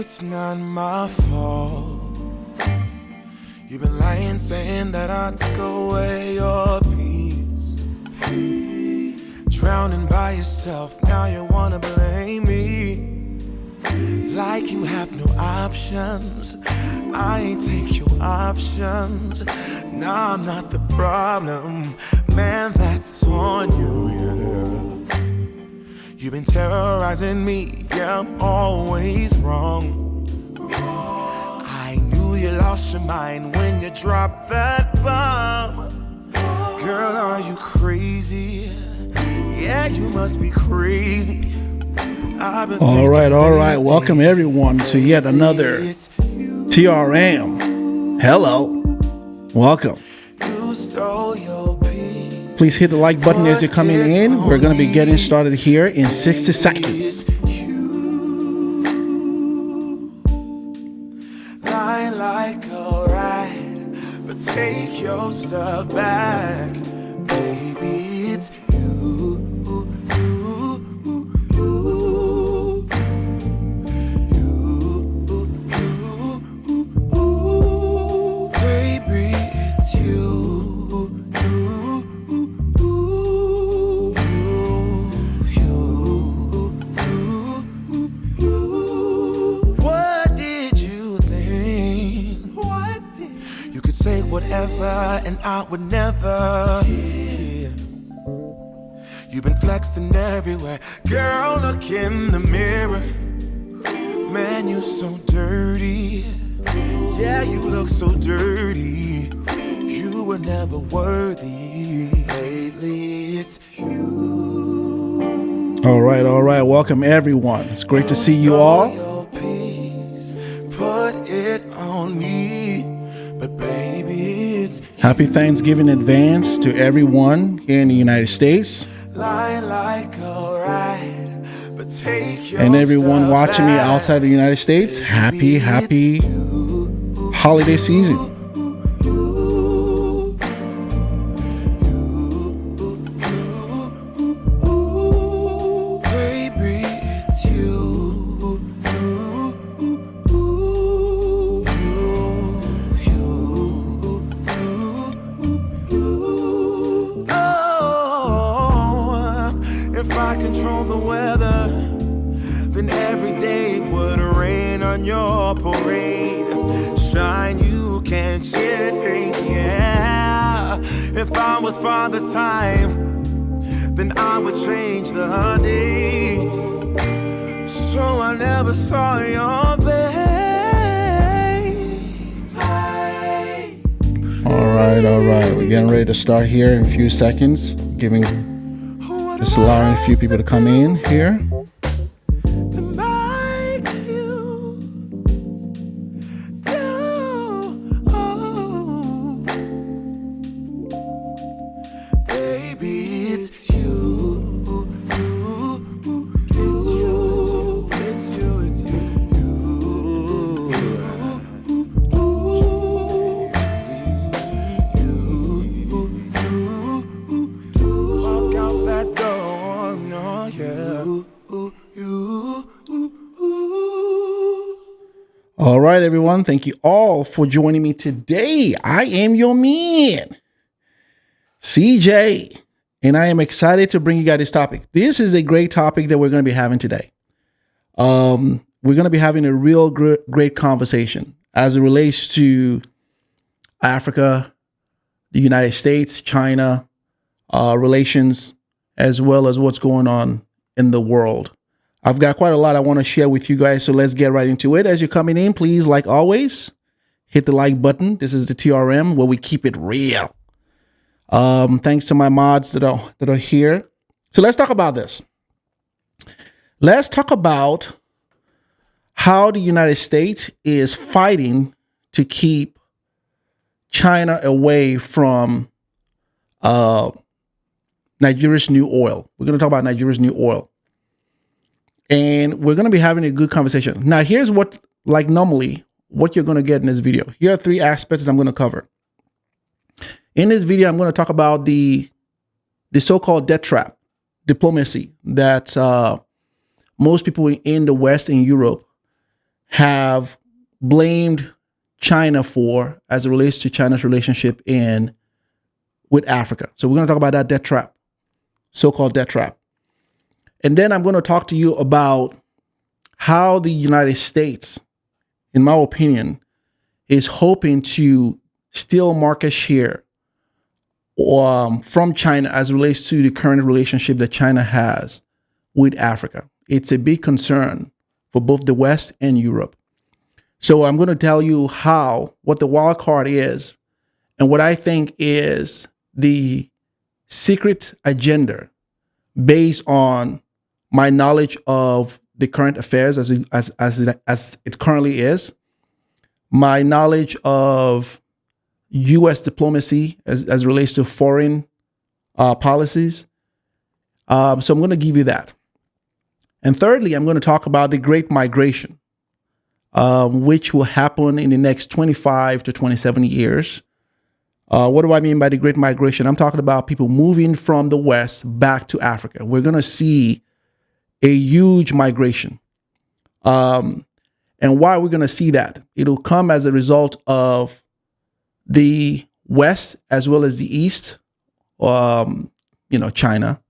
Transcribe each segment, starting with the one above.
it's not my fault. You've been lying, saying that I took away your peace. Drowning by yourself, now you wanna blame me. Like you have no options. I ain't take your options. Now I'm not the problem. Man, that's on you, yeah. You've been terrorizing me, yeah, I'm always wrong. I knew you lost your mind when you dropped that bomb. Girl, are you crazy? Yeah, you must be crazy. All right. Welcome everyone to yet another TRM. Hello. Welcome. Please hit the like button as you're coming in. We're going to be getting started here in 60 seconds. Lie like a ride, but take your stuff back. Baby, it's you. And I would never hear. You've been flexing everywhere. Girl, look in the mirror. Man, you so dirty. Yeah, you look so dirty. You were never worthy. Lately, it's you. All right. Welcome everyone. It's great to see you all. Put it on me. But baby, it's happy Thanksgiving in advance to everyone here in the United States. Like a ride, but take and everyone watching me outside the United States. Happy holiday season. If I was Father Time, then I would change the day. So I never saw your face. All right. We're getting ready to start here in a few seconds. Just allowing a few people to come in here. All right, everyone. Thank you all for joining me today. I am your man, CJ, and I am excited to bring you guys this topic. This is a great topic that we're going to be having today. We're going to be having a real great conversation as it relates to Africa, the United States, China, relations, as well as what's going on in the world. I've got quite a lot I want to share with you guys, so let's get right into it. As you're coming in, please, like always, hit the like button. This is the TRM where we keep it real. Thanks to my mods that are here. So let's talk about this. Let's talk about how the United States is fighting to keep China away from Nigeria's new oil. We're going to talk about Nigeria's new oil. And we're going to be having a good conversation. Now, here's what, like normally, what you're going to get in this video. Here are three aspects I'm going to cover. In this video, I'm going to talk about the so-called debt trap diplomacy that most people in the West and Europe have blamed China for as it relates to China's relationship with Africa. So we're going to talk about that debt trap, so-called debt trap. And then I'm going to talk to you about how the United States, in my opinion, is hoping to steal market share from China as it relates to the current relationship that China has with Africa. It's a big concern for both the West and Europe. So I'm going to tell you what the wild card is and what I think is the secret agenda based on my knowledge of the current affairs as it currently is, my knowledge of U.S. diplomacy as it relates to foreign policies. So I'm going to give you that. And thirdly, I'm going to talk about the Great Migration, which will happen in the next 25 to 27 years. What do I mean by the Great Migration? I'm talking about people moving from the West back to Africa. We're going to see a huge migration. And why are we going to see that? It'll come as a result of the West as well as the East, China,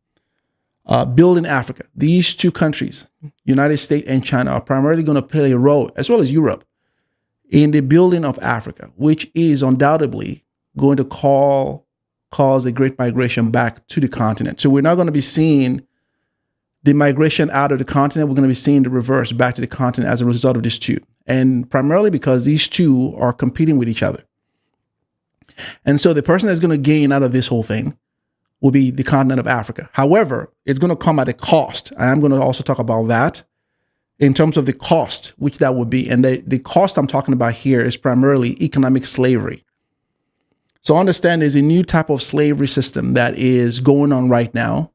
building Africa. These two countries, United States and China, are primarily going to play a role, as well as Europe, in the building of Africa, which is undoubtedly going to cause a great migration back to the continent. So we're not going to be seeing the migration out of the continent. We're going to be seeing the reverse back to the continent as a result of these two. And primarily because these two are competing with each other. And so the person that's going to gain out of this whole thing will be the continent of Africa. However, it's going to come at a cost. And I'm going to also talk about that in terms of the cost, which that would be. And the cost I'm talking about here is primarily economic slavery. So understand there's a new type of slavery system that is going on right now.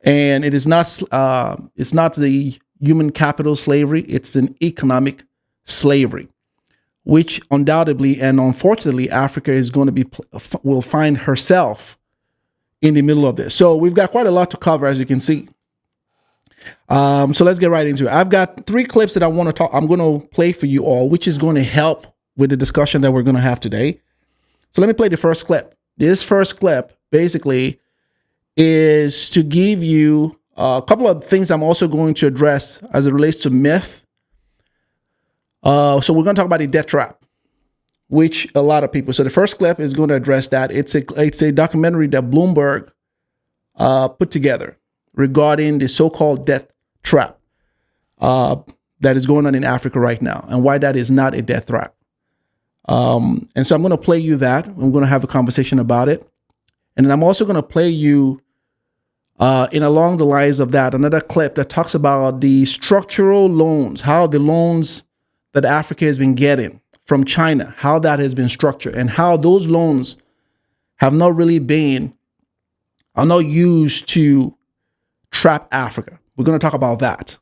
And it's not the human capital slavery. It's an economic slavery, which undoubtedly and unfortunately, Africa is going to will find herself in the middle of this. So we've got quite a lot to cover, as you can see. So let's get right into it. I've got 3 clips that I'm going to play for you all, which is going to help with the discussion that we're going to have today. So let me play the first clip. This first clip basically is to give you a couple of things I'm also going to address as it relates to myth. So we're going to talk about the debt trap, which a lot of people. So the first clip is going to address that. It's a documentary that Bloomberg put together regarding the so-called debt trap that is going on in Africa right now, and why that is not a debt trap. And so I'm going to play you that. I'm going to have a conversation about it, and then I'm also going to play you in along the lines of that another clip that talks about the structural loans, how the loans that Africa has been getting from China, how that has been structured, and how those loans are not used to trap Africa. We're going to talk about that.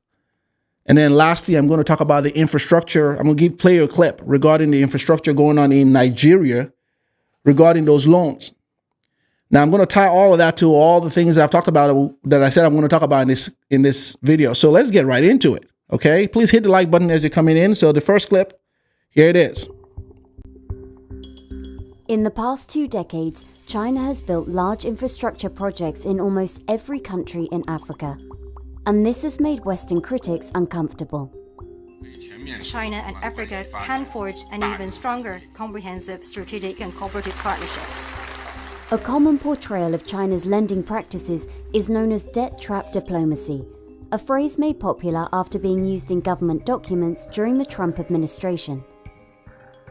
And then lastly, I'm going to talk about the infrastructure. I'm going to play a clip regarding the infrastructure going on in Nigeria regarding those loans. Now, I'm going to tie all of that to all the things that I've talked about that I said I'm going to talk about in this video. So let's get right into it. Okay, please hit the like button as you're coming in. So the first clip, here it is. In the past 2 decades, China has built large infrastructure projects in almost every country in Africa. And this has made Western critics uncomfortable. China and Africa can forge an even stronger, comprehensive strategic and cooperative partnership. A common portrayal of China's lending practices is known as debt trap diplomacy, a phrase made popular after being used in government documents during the Trump administration.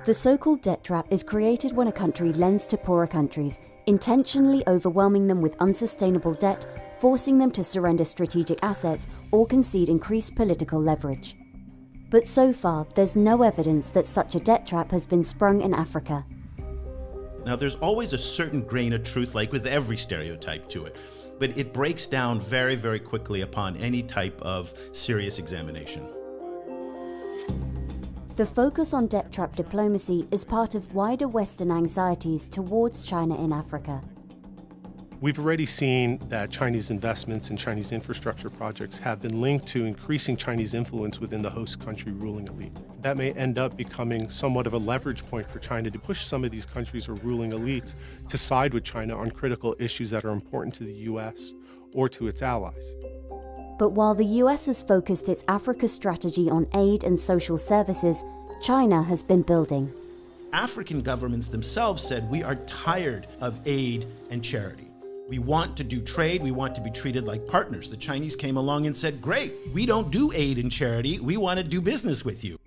The so-called debt trap is created when a country lends to poorer countries, intentionally overwhelming them with unsustainable debt, forcing them to surrender strategic assets or concede increased political leverage. But so far, there's no evidence that such a debt trap has been sprung in Africa. Now, there's always a certain grain of truth, like with every stereotype to it, but it breaks down very, very quickly upon any type of serious examination. The focus on debt trap diplomacy is part of wider Western anxieties towards China in Africa. We've already seen that Chinese investments in Chinese infrastructure projects have been linked to increasing Chinese influence within the host country ruling elite. That may end up becoming somewhat of a leverage point for China to push some of these countries or ruling elites to side with China on critical issues that are important to the US or to its allies. But while the US has focused its Africa strategy on aid and social services, China has been building. African governments themselves said, we are tired of aid and charity. We want to do trade. We want to be treated like partners. The Chinese came along and said, great, we don't do aid and charity. We want to do business with you.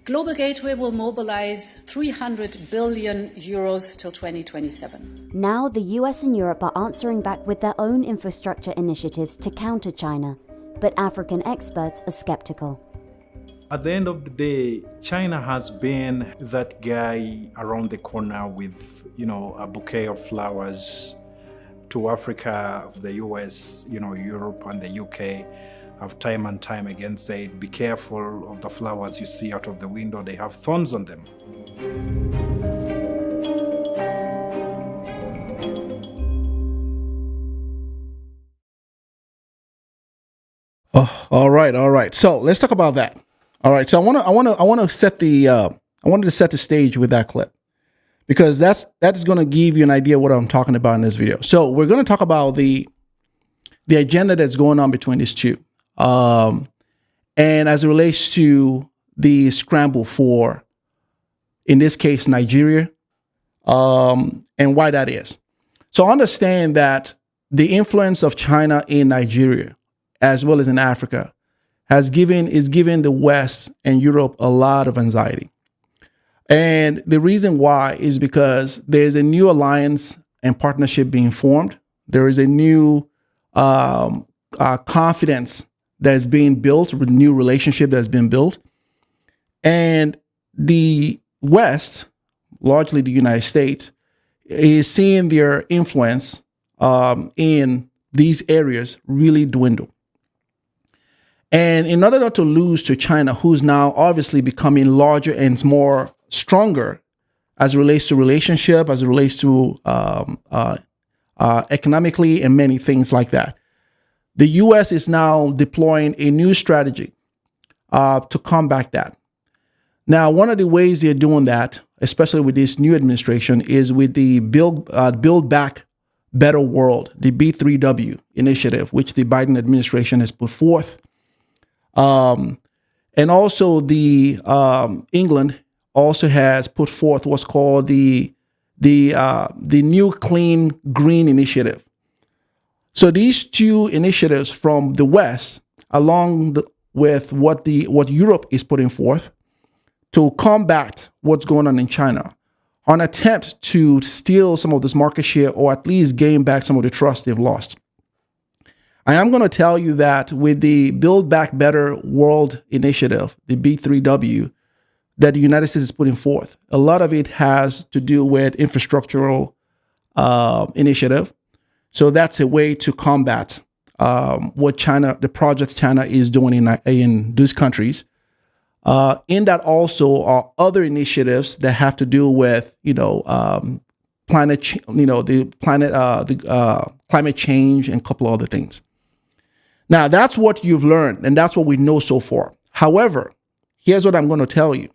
Global Gateway will mobilize 300 billion euros till 2027. Now the US and Europe are answering back with their own infrastructure initiatives to counter China, but African experts are skeptical. At the end of the day, China has been that guy around the corner with, a bouquet of flowers to Africa, the US, Europe and the UK have time and time again said, be careful of the flowers you see out of the window, they have thorns on them. Oh, all right. So let's talk about that. All right. So I wanted to set the stage with that clip, because that is going to give you an idea of what I'm talking about in this video. So we're going to talk about the agenda that's going on between these two, and as it relates to the scramble for, in this case, Nigeria, and why that is. So understand that the influence of China in Nigeria, as well as in Africa, is giving the West and Europe a lot of anxiety. And the reason why is because there's a new alliance and partnership being formed. There is a new confidence that is being built, a new relationship that has been built. And the West, largely the United States, is seeing their influence in these areas really dwindle. And in order not to lose to China, who's now obviously becoming larger and more stronger as it relates to relationship, as it relates to economically and many things like that, the U.S. is now deploying a new strategy to combat that. Now, one of the ways they're doing that, especially with this new administration, is with the Build Back Better World, the B3W initiative, which the Biden administration has put forth. And also the England also has put forth what's called the New Clean Green Initiative. So these two initiatives from the West, with what Europe is putting forth to combat what's going on in China, are an attempt to steal some of this market share, or at least gain back some of the trust they've lost. I am going to tell you that with the Build Back Better World initiative, the B3W, that the United States is putting forth, a lot of it has to do with infrastructural initiative. So that's a way to combat the projects China is doing in these countries. In that also are other initiatives that have to do with, climate change and a couple of other things. Now, that's what you've learned, and that's what we know so far. However, here's what I'm going to tell you.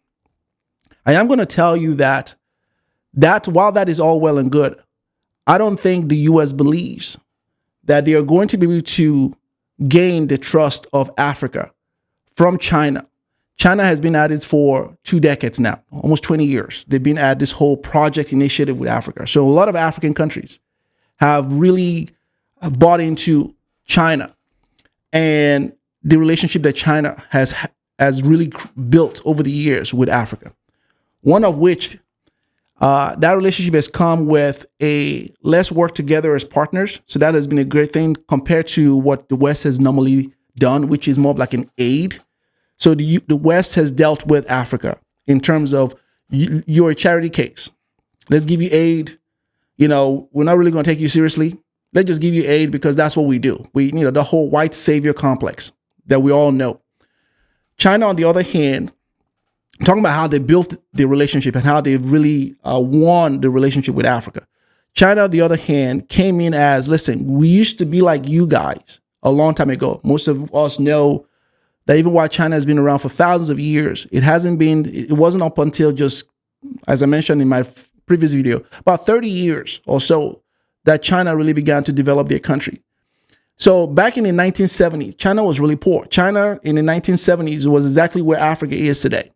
I am going to tell you that while that is all well and good, I don't think the U.S. believes that they are going to be able to gain the trust of Africa from China. China has been at it for 2 decades now, almost 20 years. They've been at this whole project initiative with Africa. So a lot of African countries have really bought into China and the relationship that China has really built over the years with Africa. One of which, that relationship has come with a let's work together as partners. So that has been a great thing compared to what the West has normally done, which is more of like an aid. So the West has dealt with Africa in terms of you're a charity case. Let's give you aid. We're not really going to take you seriously. Let's just give you aid because that's what we do. The whole white savior complex that we all know. China, on the other hand, talking about how they built the relationship and how they've really won the relationship with Africa. China, on the other hand, came in as, listen, we used to be like you guys a long time ago. Most of us know that even while China has been around for thousands of years, it wasn't up until just, as I mentioned in my previous video, about 30 years or so that China really began to develop their country. So back in the 1970s, China was really poor. China in the 1970s was exactly where Africa is today.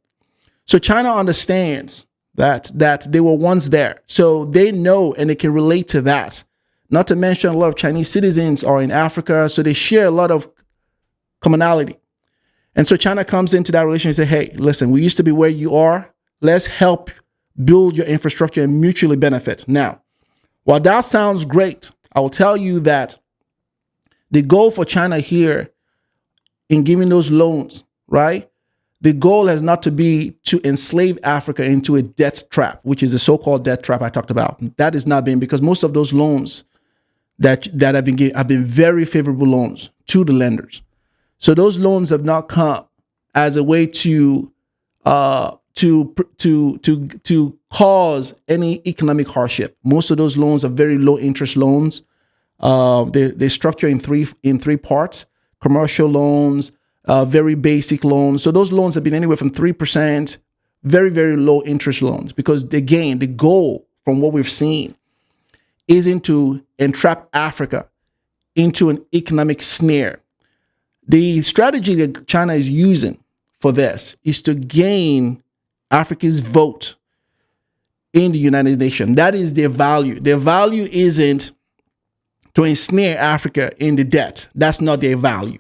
So China understands that they were once there. So they know and they can relate to that. Not to mention a lot of Chinese citizens are in Africa, so they share a lot of commonality. And so China comes into that relationship and say, hey, listen, we used to be where you are. Let's help build your infrastructure and mutually benefit. Now, while that sounds great, I will tell you that the goal for China here in giving those loans, right? The goal has not to be to enslave Africa into a debt trap, which is the so-called debt trap I talked about. That is not being, because most of those loans that have been given have been very favorable loans to the lenders. So those loans have not come as a way to cause any economic hardship. Most of those loans are very low interest loans. They structure in three parts: commercial loans, very basic loans. So those loans have been anywhere from 3%, very, very low interest loans, because again, the goal from what we've seen isn't to entrap Africa into an economic snare. The strategy that China is using for this is to gain Africa's vote in the United Nations. That is their value. Their value isn't to ensnare Africa in the debt. That's not their value,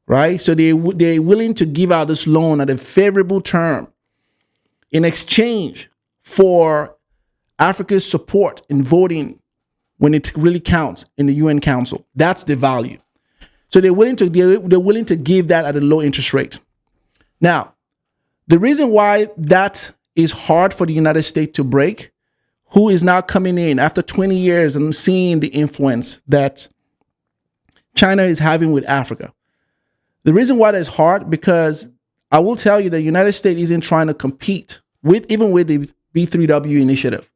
right? So they're willing to give out this loan at a favorable term in exchange for Africa's support in voting when it really counts in the UN Council. That's the value. So they're willing to give that at a low interest rate. Now, the reason why that is hard for the United States to break, who is now coming in after 20 years and seeing the influence that China is having with Africa. The reason why that's hard, because I will tell you that the United States isn't trying to compete even with the B3W initiative.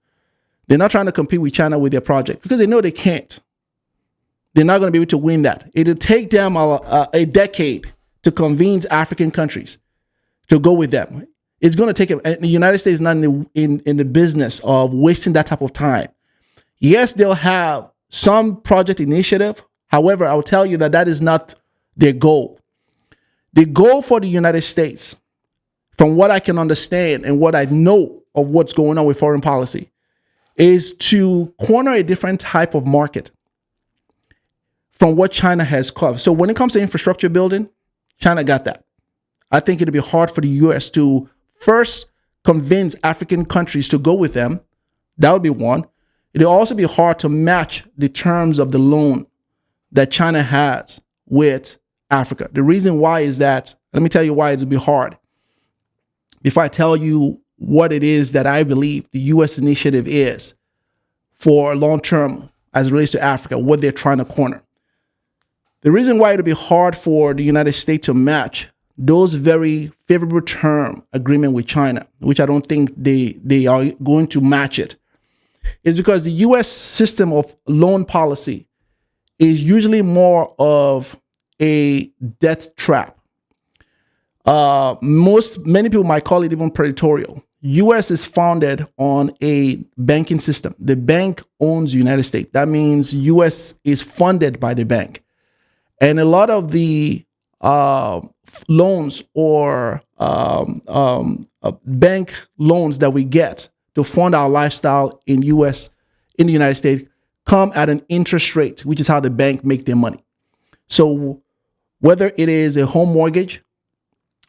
They're not trying to compete with China with their project because they know they can't. They're not going to be able to win that. It'll take them a decade to convince African countries to go with them. It's going to take them. The United States is not in the business of wasting that type of time. Yes, they'll have some project initiative. However, I will tell you that is not their goal. The goal for the United States, from what I can understand and what I know of what's going on with foreign policy, is to corner a different type of market from what China has covered. So when it comes to infrastructure building, China got that. I think it'll be hard for the US to first convince African countries to go with them. That would be one. It'll also be hard to match the terms of the loan that China has with Africa. The reason why is that, let me tell you why it'll be hard. Before I tell you what it is that I believe the US initiative is for long term as it relates to Africa, what they're trying to corner. The reason why it'll be hard for the United States to match those very favorable term agreement with China, which I don't think they are going to match it, is because the US system of loan policy is usually more of a debt trap. Many people might call it even predatory. US is founded on a banking system. The bank owns the United States. That means US is funded by the bank. And a lot of the loans or bank loans that we get to fund our lifestyle in the United States come at an interest rate, which is how the bank make their money. So whether it is a home mortgage,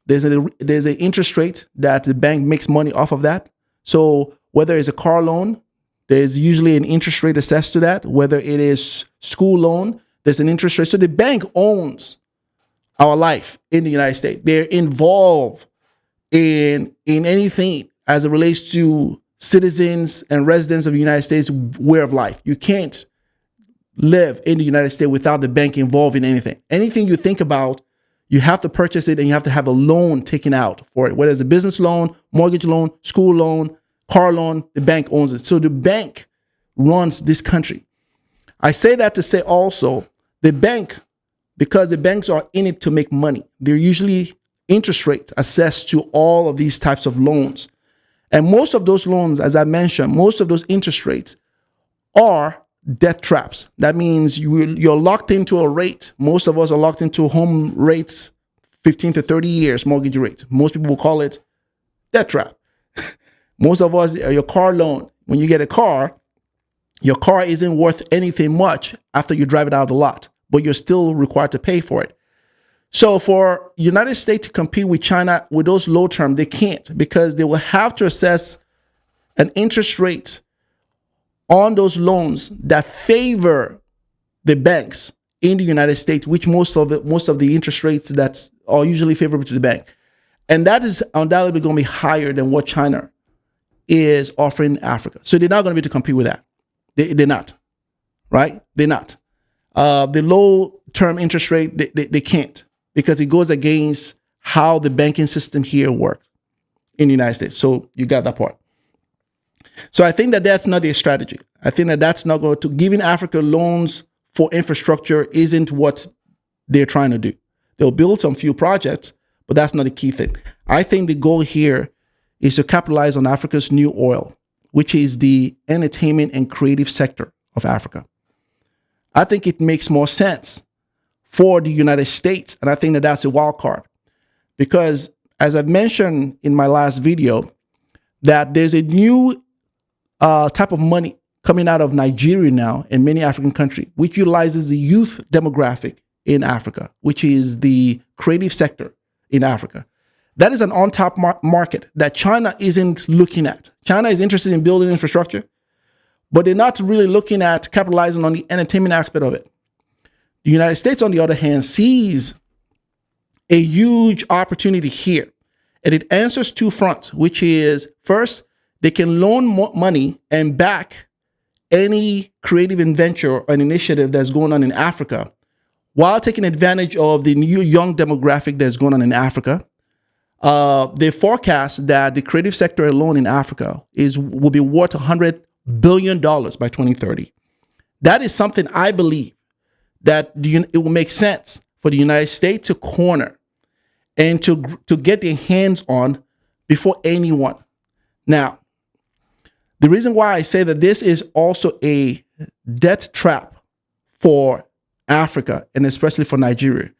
there's an interest rate that the bank makes money off of that. So whether it's a car loan, there's usually an interest rate assessed to that. Whether it is school loan, there's an interest rate. So the bank owns our life in the United States. They're involved in anything as it relates to citizens and residents of the United States' way of life. You can't live in the United States without the bank involved in anything. Anything you think about, you have to purchase it and you have to have a loan taken out for it. Whether it's a business loan, mortgage loan, school loan, car loan, the bank owns it. So the bank runs this country. I say that to say also the bank, because the banks are in it to make money, they're usually interest rates assessed to all of these types of loans. And most of those loans, as I mentioned, most of those interest rates are debt traps. That means you're locked into a rate. Most of us are locked into home rates, 15 to 30 years mortgage rates. Most people will call it debt trap. Most of us, your car loan, when you get a car, your car isn't worth anything much after you drive it out of the lot, but you're still required to pay for it. So for United States to compete with China with those low term, they can't, because they will have to assess an interest rate on those loans that favor the banks in the United States, which most of the interest rates that are usually favorable to the bank. And that is undoubtedly going to be higher than what China is offering Africa. So they're not going to be able to compete with that. They're not, right? They're not. The low-term interest rate, they can't, because it goes against how the banking system here works in the United States. So you got that part. So I think that that's not their strategy. I think that that's not going to, giving Africa loans for infrastructure isn't what they're trying to do. They'll build some few projects, but that's not the key thing. I think the goal here is to capitalize on Africa's new oil, which is the entertainment and creative sector of Africa. I think it makes more sense for the United States, and I think that that's a wild card, because as I've mentioned in my last video, that there's a new type of money coming out of Nigeria now and many African countries, which utilizes the youth demographic in Africa, which is the creative sector in Africa. That is an on-top market that China isn't looking at. China is interested in building infrastructure, but they're not really looking at capitalizing on the entertainment aspect of it. The United States, on the other hand, sees a huge opportunity here. And it answers two fronts, which is, first, they can loan more money and back any creative invention or an initiative that's going on in Africa, while taking advantage of the new young demographic that's going on in Africa. They forecast that the creative sector alone in Africa will be worth $100 billion by 2030. That is something I believe that it will make sense for the United States to corner and to get their hands on before anyone. Now, the reason why I say that this is also a debt trap for Africa, and especially for Nigeria,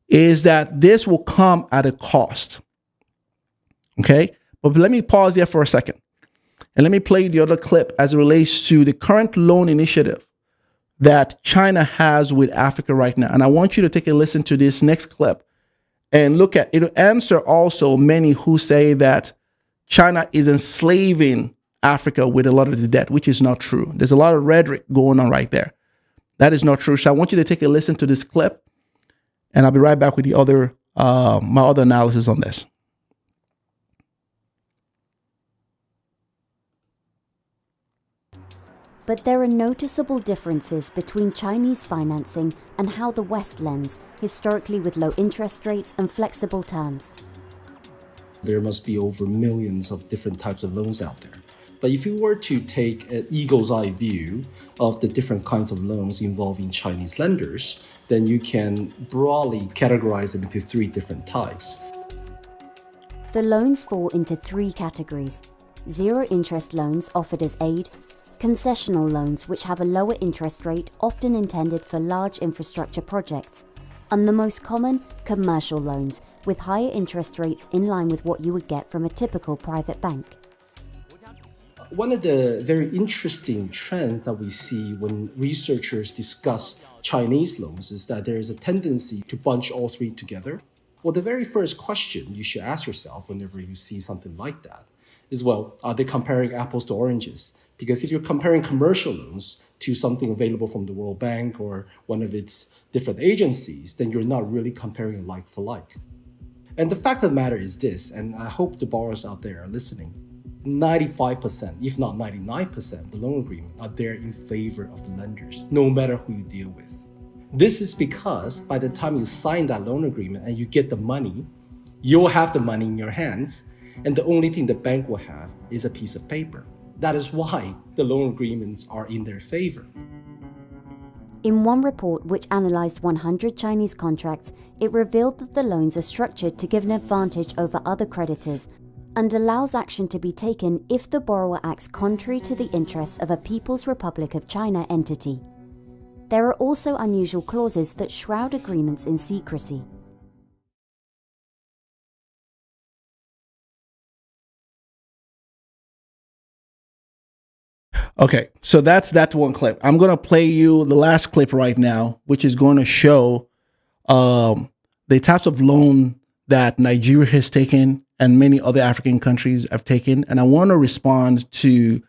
is that this will come at a cost. Okay? But let me pause there for a second. And let me play the other clip as it relates to the current loan initiative that China has with Africa right now. And I want you to take a listen to this next clip and look at it. It'll answer also many who say that China is enslaving Africa with a lot of the debt, which is not true. There's a lot of rhetoric going on right there. That is not true. So I want you to take a listen to this clip, and I'll be right back with the other my other analysis on this. But there are noticeable differences between Chinese financing and how the West lends, historically with low interest rates and flexible terms. There must be over millions of different types of loans out there. But if you were to take an eagle's eye view of the different kinds of loans involving Chinese lenders, then you can broadly categorize them into three different types. The loans fall into three categories: zero interest loans offered as aid, concessional loans which have a lower interest rate often intended for large infrastructure projects, and the most common, commercial loans with higher interest rates in line with what you would get from a typical private bank. One of the very interesting trends that we see when researchers discuss Chinese loans is that there is a tendency to bunch all three together. Well, the very first question you should ask yourself whenever you see something like that is, well, are they comparing apples to oranges? Because if you're comparing commercial loans to something available from the World Bank or one of its different agencies, then you're not really comparing like for like. And the fact of the matter is this, and I hope the borrowers out there are listening, 95%, if not 99% of the loan agreement are there in favor of the lenders, no matter who you deal with. This is because by the time you sign that loan agreement and you get the money, you'll have the money in your hands, and the only thing the bank will have is a piece of paper. That is why the loan agreements are in their favor. In one report which analysed 100 Chinese contracts, it revealed that the loans are structured to give an advantage over other creditors and allows action to be taken if the borrower acts contrary to the interests of a People's Republic of China entity. There are also unusual clauses that shroud agreements in secrecy. Okay, so that's that one clip. I'm going to play you the last clip right now, which is going to show the types of loan that Nigeria has taken and many other African countries have taken. And I want to respond to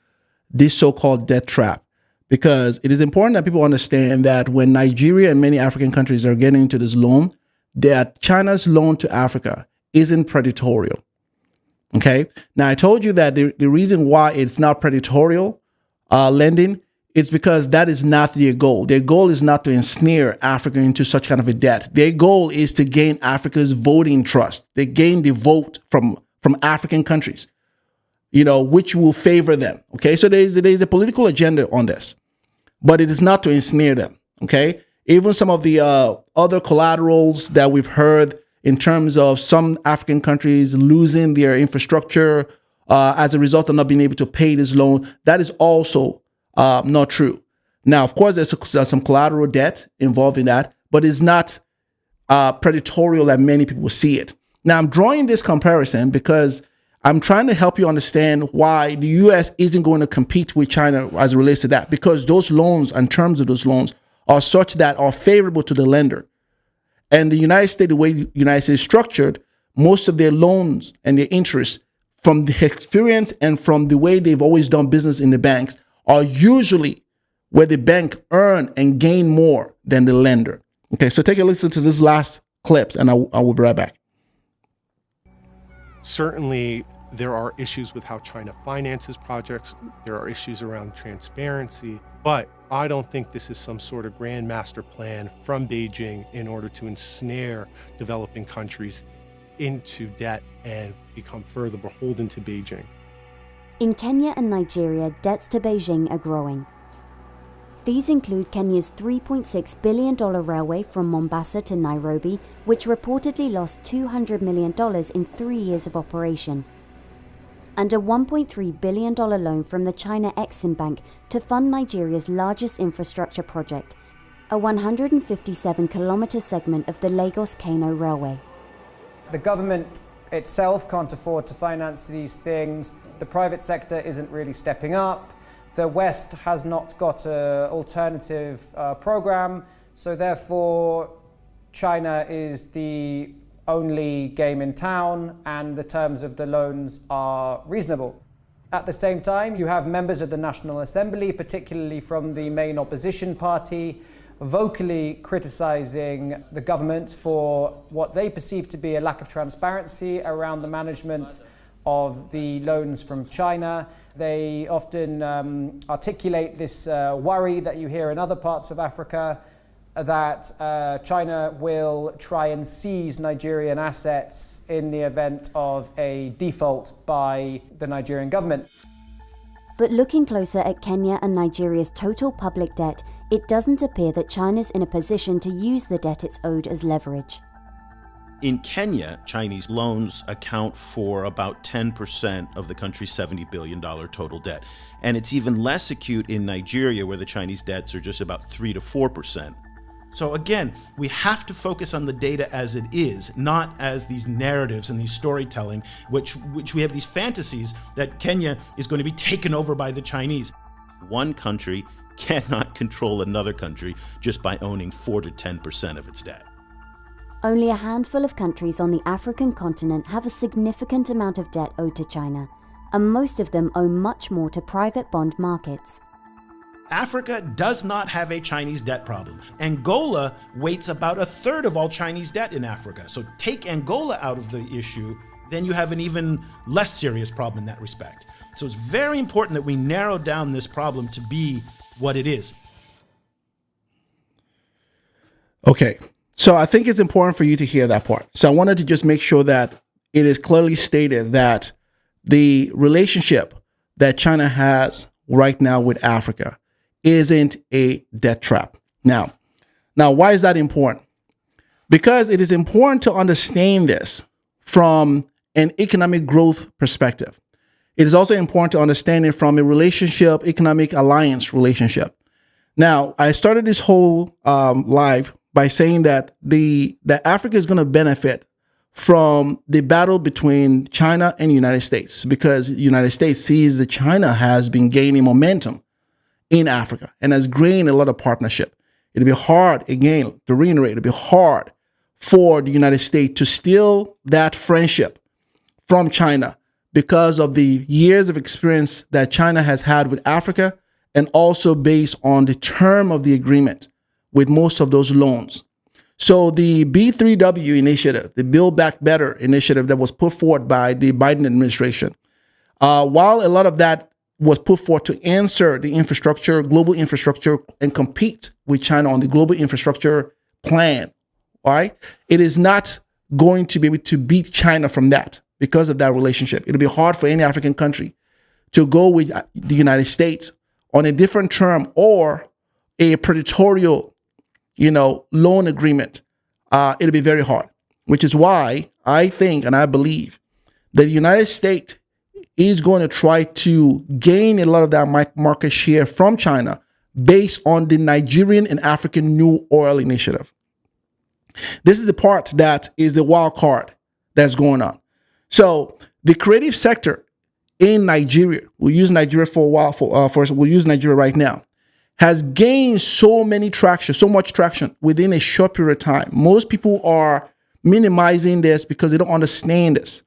this so-called debt trap, because it is important that people understand that when Nigeria and many African countries are getting into this loan, that China's loan to Africa isn't predatory. Okay, now I told you that the reason why it's not predatory lending, it's because that is not their goal. Their goal is not to ensnare Africa into such kind of a debt. Their goal is to gain Africa's voting trust. They gain the vote from African countries, which will favor them. Okay, so there's a political agenda on this, but it is not to ensnare them. Okay, even some of the other collaterals that we've heard in terms of some African countries losing their infrastructure as a result of not being able to pay this loan, that is also not true. Now, of course, there's some collateral debt involved in that, but it's not predatory that many people see it. Now, I'm drawing this comparison because I'm trying to help you understand why the U.S. isn't going to compete with China as it relates to that, because those loans and terms of those loans are such that are favorable to the lender. And the United States, the way the United States is structured, most of their loans and their interests, from the experience and from the way they've always done business in the banks, are usually where the bank earn and gain more than the lender. Okay, so take a listen to this last clips, and I will be right back. Certainly, there are issues with how China finances projects. There are issues around transparency, but I don't think this is some sort of grand master plan from Beijing in order to ensnare developing countries into debt and become further beholden to Beijing. In Kenya and Nigeria, debts to Beijing are growing. These include Kenya's $3.6 billion railway from Mombasa to Nairobi, which reportedly lost $200 million in 3 years of operation, and a $1.3 billion loan from the China Exim Bank to fund Nigeria's largest infrastructure project, a 157-kilometre segment of the Lagos-Kano Railway. The government itself can't afford to finance these things. The private sector isn't really stepping up. The West has not got an alternative program, so therefore China is the only game in town and the terms of the loans are reasonable. At the same time, you have members of the National Assembly, particularly from the main opposition party, vocally criticizing the government for what they perceive to be a lack of transparency around the management of the loans from China. They often articulate this worry that you hear in other parts of Africa that China will try and seize Nigerian assets in the event of a default by the Nigerian government. But looking closer at Kenya and Nigeria's total public debt, it doesn't appear that China's in a position to use the debt it's owed as leverage. In Kenya, Chinese loans account for about 10% of the country's $70 billion total debt. And it's even less acute in Nigeria, where the Chinese debts are just about 3 to 4%. So again, we have to focus on the data as it is, not as these narratives and these storytelling, which we have these fantasies that Kenya is going to be taken over by the Chinese. One country cannot control another country just by owning 4 to 10% of its debt. Only a handful of countries on the African continent have a significant amount of debt owed to China, and most of them owe much more to private bond markets. Africa does not have a Chinese debt problem. Angola weights about a third of all Chinese debt in Africa. So take Angola out of the issue, then you have an even less serious problem in that respect. So it's very important that we narrow down this problem to be what it is. Okay, so I think it's important for you to hear that part. So I wanted to just make sure that it is clearly stated that the relationship that China has right now with Africa isn't a debt trap. Now, why is that important? Because it is important to understand this from an economic growth perspective. It is also important to understand it from a relationship, economic alliance relationship. Now, I started this whole live by saying that that Africa is going to benefit from the battle between China and the United States, because the United States sees that China has been gaining momentum in Africa and has gained a lot of partnership. It'll be hard, again, to reiterate, it'll be hard for the United States to steal that friendship from China because of the years of experience that China has had with Africa, and also based on the term of the agreement with most of those loans. So the B3W initiative, the Build Back Better initiative that was put forward by the Biden administration, while a lot of that was put forth to answer the infrastructure, global infrastructure, and compete with China on the global infrastructure plan, all right, it is not going to be able to beat China from that because of that relationship. It'll be hard for any African country to go with the United States on a different term or a predatory, loan agreement. It'll be very hard, which is why I think and I believe that the United States is going to try to gain a lot of that market share from China based on the Nigerian and African New Oil Initiative. This is the part that is the wild card that's going on. So the creative sector in Nigeria, we'll use Nigeria for a while, we'll use Nigeria right now, has gained so much traction within a short period of time. Most people are minimizing this because they don't understand this,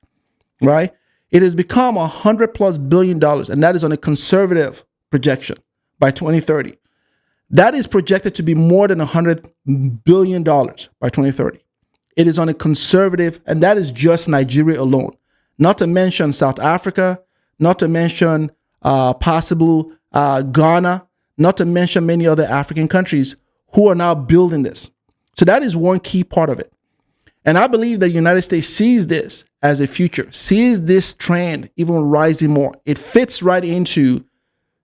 right? It has become $100+ billion, and that is on a conservative projection by 2030. That is projected to be more than $100 billion by 2030. It is on a conservative, and that is just Nigeria alone. Not to mention South Africa, not to mention possible Ghana, not to mention many other African countries who are now building this. So that is one key part of it. And I believe that the United States sees this as a future, sees this trend even rising more. It fits right into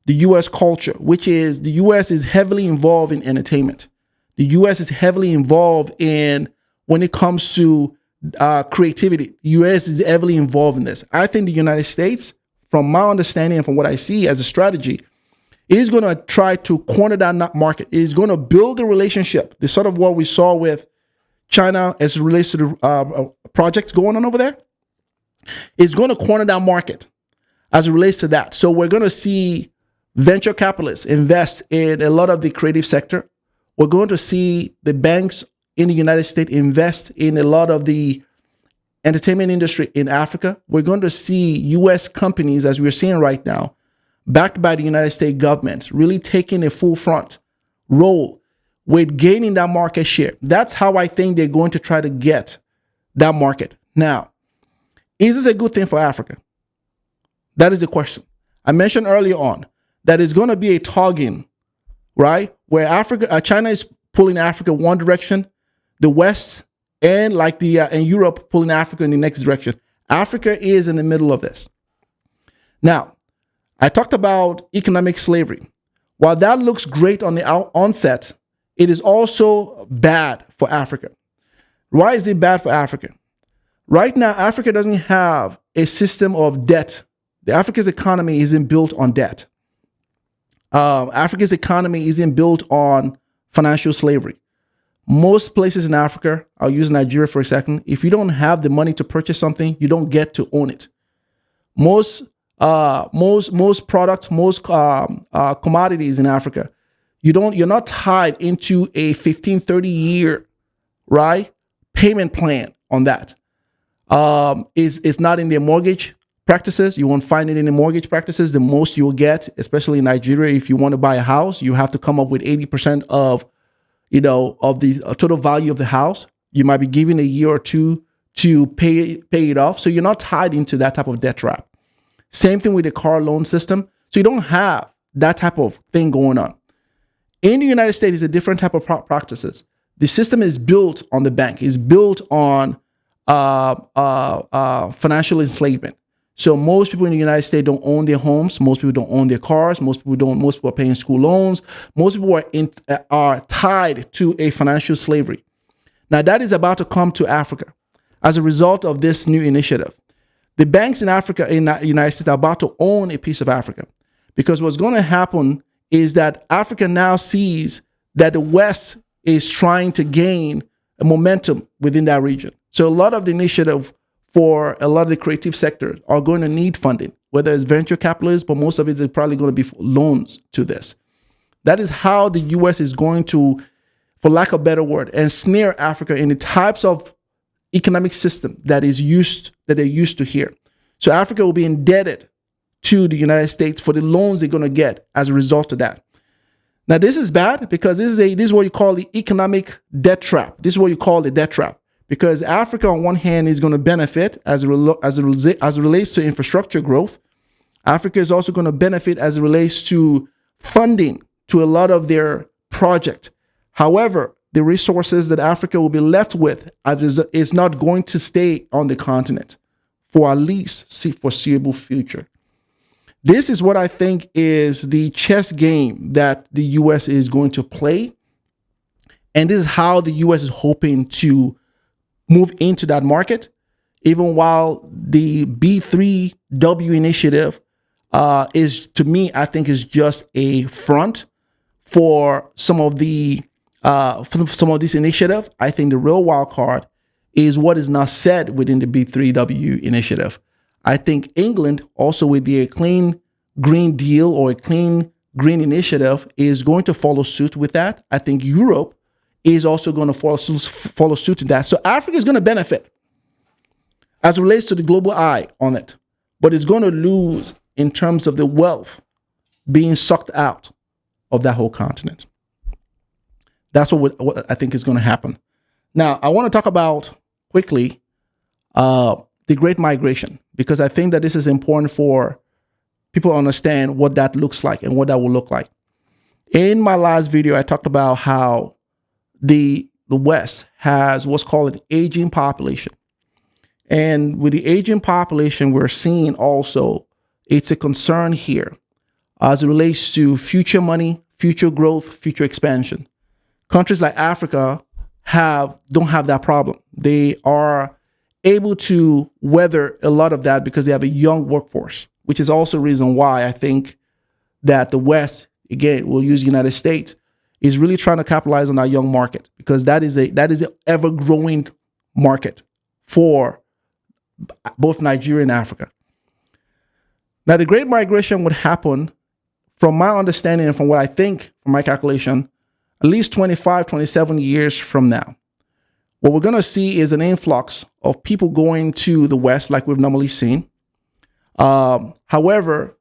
the U.S. culture, which is the U.S. is heavily involved in entertainment. The U.S. is heavily involved in, when it comes to creativity, the U.S. is heavily involved in this. I think the United States, from my understanding and from what I see as a strategy, is going to try to corner that market. It is going to build a relationship, the sort of what we saw with China as it relates to the projects going on over there. It's going to corner that market as it relates to that. So we're going to see venture capitalists invest in a lot of the creative sector. We're going to see the banks in the United States invest in a lot of the entertainment industry in Africa. We're going to see U.S. companies, as we're seeing right now, backed by the United States government, really taking a full front role with gaining that market share. That's how I think they're going to try to get that market. Now, is this a good thing for Africa? That is the question. I mentioned earlier on that it's going to be a togging, right? Where China is pulling Africa one direction, the West and and Europe pulling Africa in the next direction. Africa is in the middle of this. Now, I talked about economic slavery. While that looks great on the onset, it is also bad for Africa. Why is it bad for Africa? Right now, Africa doesn't have a system of debt. Africa's economy isn't built on debt. Africa's economy isn't built on financial slavery. Most places in Africa, I'll use Nigeria for a second, if you don't have the money to purchase something, you don't get to own it. Most products, most commodities in Africa, you're not tied into a 15, 30 year, right, payment plan on that. It's not in their mortgage practices. You won't find it in the mortgage practices. The most you'll get, especially in Nigeria, if you want to buy a house, you have to come up with 80% of the total value of the house. You might be given a year or two to pay it off. So you're not tied into that type of debt trap. Same thing with the car loan system. So you don't have that type of thing going on. In the United States, it's a different type of practices. The system is built on the bank. It's built on financial enslavement. So most people in the United States don't own their homes. Most people don't own their cars. Most people are paying school loans. Most people are tied to a financial slavery. Now that is about to come to Africa as a result of this new initiative. The banks in Africa, in the United States, are about to own a piece of Africa, because what's going to happen is that Africa now sees that the West is trying to gain a momentum within that region. So a lot of the initiative for a lot of the creative sectors are going to need funding, whether it's venture capitalists, but most of it is probably going to be loans to this. That is how the US is going to, for lack of a better word, ensnare Africa in the types of economic system that they're used to here. So Africa will be indebted to the United States for the loans they're going to get as a result of that. Now, this is bad because this is what you call the economic debt trap. This is what you call the debt trap, because Africa, on one hand, is going to benefit as it relates to infrastructure growth. Africa is also going to benefit as it relates to funding to a lot of their projects. However, the resources that Africa will be left with is not going to stay on the continent for at least the foreseeable future. This is what I think is the chess game that the U.S. is going to play. And this is how the U.S. is hoping to move into that market, even while the B3W initiative is, to me, I think is just a front for some of the some of this initiative. I think the real wild card is what is not said within the B3W initiative. I think England, also with their Clean Green Deal or a Clean Green Initiative, is going to follow suit with that. I think Europe is also going to follow suit to that. So Africa is going to benefit as it relates to the global eye on it, but it's going to lose in terms of the wealth being sucked out of that whole continent. That's what I think is going to happen. Now, I want to talk about quickly the Great Migration, because I think that this is important for people to understand what that looks like and what that will look like. In my last video, I talked about how the West has what's called an aging population. And with the aging population, we're seeing also it's a concern here as it relates to future money, future growth, future expansion. Countries like Africa don't have that problem. They are able to weather a lot of that because they have a young workforce, which is also a reason why I think that the West, again, we'll use the United States, is really trying to capitalize on our young market, because that is an ever-growing market for both Nigeria and Africa. Now, the Great Migration would happen, from my understanding and from what I think, from my calculation, at least 25, 27 years from now. What we're going to see is an influx of people going to the West like we've normally seen. However,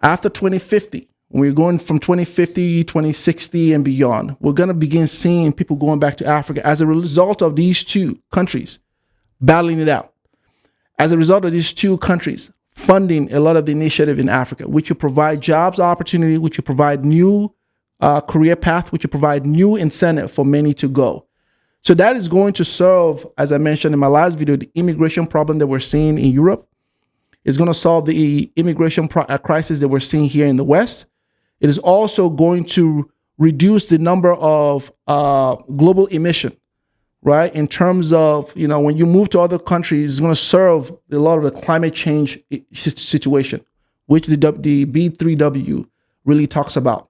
after 2050, when we're going from 2050, 2060 and beyond, we're going to begin seeing people going back to Africa as a result of these two countries battling it out. As a result of these two countries funding a lot of the initiative in Africa, which will provide jobs opportunity, which will provide new career path, which will provide new incentive for many to go. So that is going to solve, as I mentioned in my last video, the immigration problem that we're seeing in Europe. It's going to solve the immigration crisis that we're seeing here in the West. It is also going to reduce the number of global emission, right? In terms of, when you move to other countries, it's going to serve a lot of the climate change situation, which the B3W really talks about.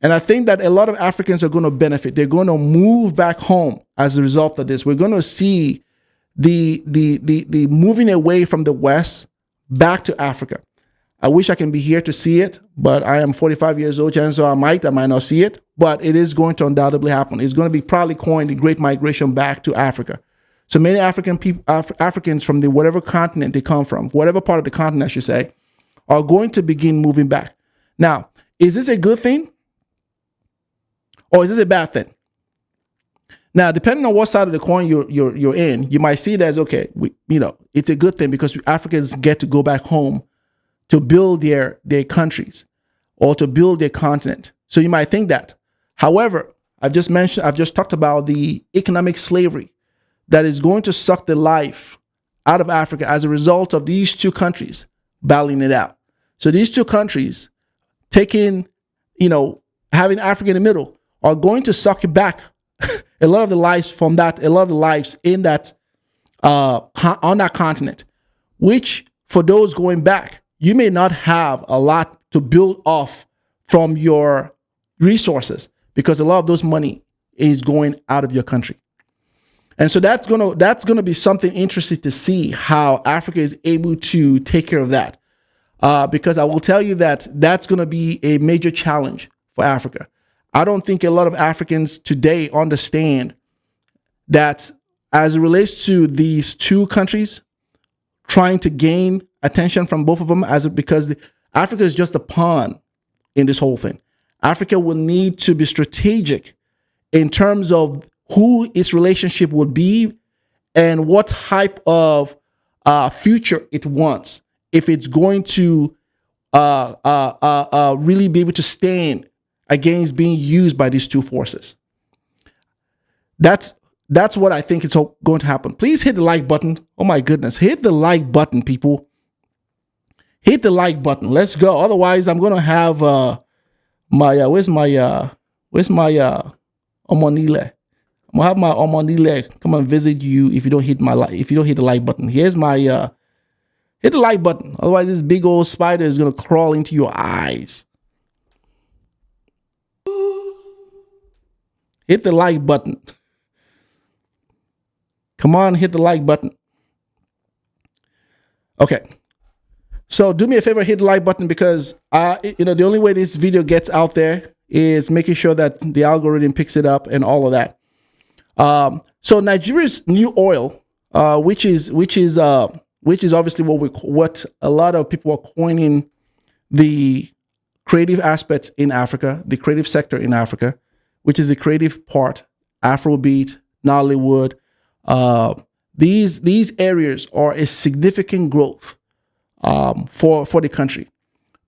And I think that a lot of Africans are going to benefit. They're going to move back home as a result of this. We're going to see the moving away from the West back to Africa. I wish I can be here to see it, but I am 45 years old, and so I might not see it, but it is going to undoubtedly happen. It's going to be probably coined the Great Migration back to Africa. So many Africans from the whatever continent they come from, whatever part of the continent, I should say, are going to begin moving back. Now, is this a good thing? Or is this a bad thing? Now, depending on what side of the coin you're in, you might see it as, okay, it's a good thing because Africans get to go back home to build their countries or to build their continent. So you might think that. However, I've just talked about the economic slavery that is going to suck the life out of Africa as a result of these two countries battling it out. So these two countries taking, having Africa in the middle are going to suck it back a lot of the lives from that, a lot of the lives in that, on that continent, which for those going back, you may not have a lot to build off from your resources because a lot of those money is going out of your country. And so that's gonna be something interesting to see how Africa is able to take care of that. Because I will tell you that that's gonna be a major challenge for Africa. I don't think a lot of Africans today understand that as it relates to these two countries trying to gain attention from both of them, because Africa is just a pawn in this whole thing. Africa will need to be strategic in terms of who its relationship will be and what type of future it wants if it's going to really be able to stand against being used by these two forces. That's what I think is going to happen. Please hit the like button. Oh my goodness, hit the like button, people. Hit the like button. Let's go. Otherwise, I'm gonna have where's my Omonile? I'm gonna have my Omonile come and visit you if you don't hit the like button. Here's my hit the like button. Otherwise, this big old spider is gonna crawl into your eyes. Hit the like button. Come on, hit the like button. Okay. So do me a favor, hit the like button because the only way this video gets out there is making sure that the algorithm picks it up and all of that. So Nigeria's new oil, which is obviously what a lot of people are coining the creative aspects in Africa, the creative sector in Africa, which is the creative part, Afrobeat, Nollywood. These areas are a significant growth for the country.